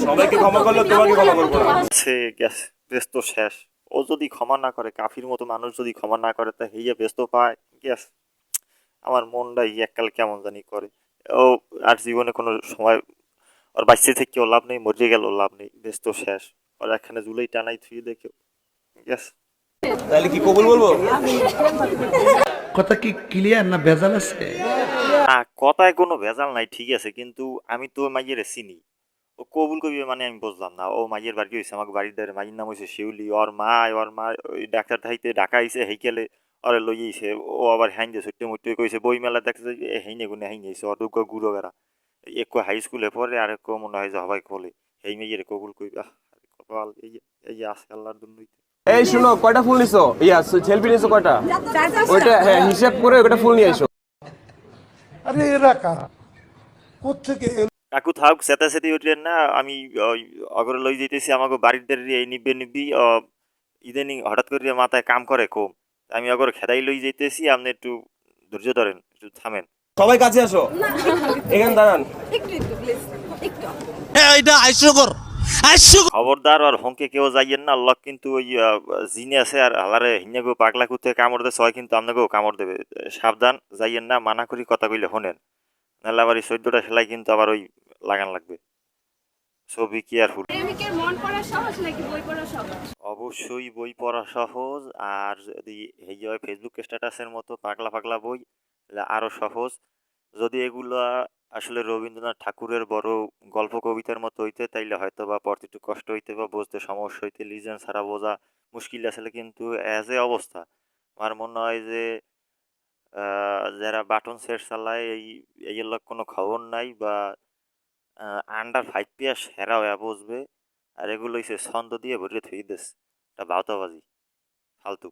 সবাইকে ক্ষমা করলে তোমাকে ক্ষমা করবো না। সে গেছে, ব্যস্ত শেষ। ও যদি ক্ষমা না করে, কাফির মতো মানুষ যদি ক্ষমা না করে, তা হইয়া ব্যস্ত পায় গ্যাস। আমার মনটা এককাল কেমন জানি করে। ও আর জীবনে কোনো সময় ওর বাচ্চা থেকেও লাভ নেই, মরে গেল লাভ নেই, ব্যস্ত শেষ। ওর একখানে জুলাই টানাই থুয়ে দেখে গ্যাস। তাহলে কি কবুল বলবো? কথা কি ক্লিয়ার না ভেজাল আছে? কথায় কোনো ভেজাল নাই, ঠিক আছে, কিন্তু আমি তো মাইয়ের চিনি। ও কবুল করবে মানে আমি বুঝলাম না। ও মাইয়ের বাড়ি হয়েছে, আমাকে বাড়ির দ্বারে মাইয়ের নাম হয়েছে শিউলি। ওর মা ওই ডাক্তার থাইতে ঢাকা আইছে, হেইকেলে ওরে লই আইছে। ও আবার হ্যাঁ যে ছুট্টে মুট্টে কইছে বই মেলা দেখতে হেইনে গুনে হেইনে আইছে অদুগ্গ গুড়ো বেড়া। এক হাই স্কুলে পড়ে, আর এক মনে হয় যে হবাই খোলে। হেই মেয়ের কবুল কইবা কপাল। এই আছে আল্লাহর দুনিয়াতে। এই শুনো, কয়টা ফুল নিছো? ইয়া সেলফি নিছো কয়টা? ওইটা হ্যাঁ হিসাব করে ওইটা ফুল নিয়ে এসো। আরে এরা কারা, কোত্থেকে এলো? কাকু থাক চেতাচেতি উঠলেন না। আমি ওই অগরে লই যাইতেছি আমাকে বাড়ির দ্বারে এই নিবি ইদানিং হঠাৎ করে মাথায় কাম করে কম। আমি অগরে খেদাই লই যাইতেছি, আপনি একটু ধৈর্য ধরেন, একটু থামেন। সবাই কাছে আসো, এখানে দাঁড়ান। একটু একটু প্লিজ একটু। খবরদার আর হংকে কেউ যাইয়েন না। আল্লাহ কিন্তু ওই জিনে আছে, আর হালারে হিন্যাগো পাগলা কুত্তে কামড় দেয় সয়, কিন্তু আপনাকেও কামড় দেবে। সাবধান, যাইয়েন না, মানা করি কথা কইলে শোনেন। নাহলে আবার এই 14টা সেলাই কিন্তু আবার ওই লাগান লাগবে। So be careful. প্রেমিকের মন পড়া সহজ নাকি বই পড়া সহজ? অবশ্যই বই পড়া সহজ। আর যদি এই যে ফেসবুক স্ট্যাটাসের মতো পাগলা পাগলা বই, তাহলে আরো সহজ। যদি এগুলা আসলে রবীন্দ্রনাথ ঠাকুরের বড় গল্প কবিতার মতো হইতে, তাইলে হয়তো বা পড়তে একটু কষ্ট হইতে বা বুঝতে সমস্যা হইতে, লিজেন ছাড়া বোঝা মুশকিল আসলে। কিন্তু অ্যাজ এ অবস্থা আমার মনে হয় যে যারা বাটন সেট চালায় এই লোক কোনো খবর নাই, বা আন্ডার 5 পেয়ার সেরা হয়ে বসবে। আর এগুলো হইছে ছন্দ দিয়ে ভরে থুই দিস, এটা বাউতাবাজি, ফালতু।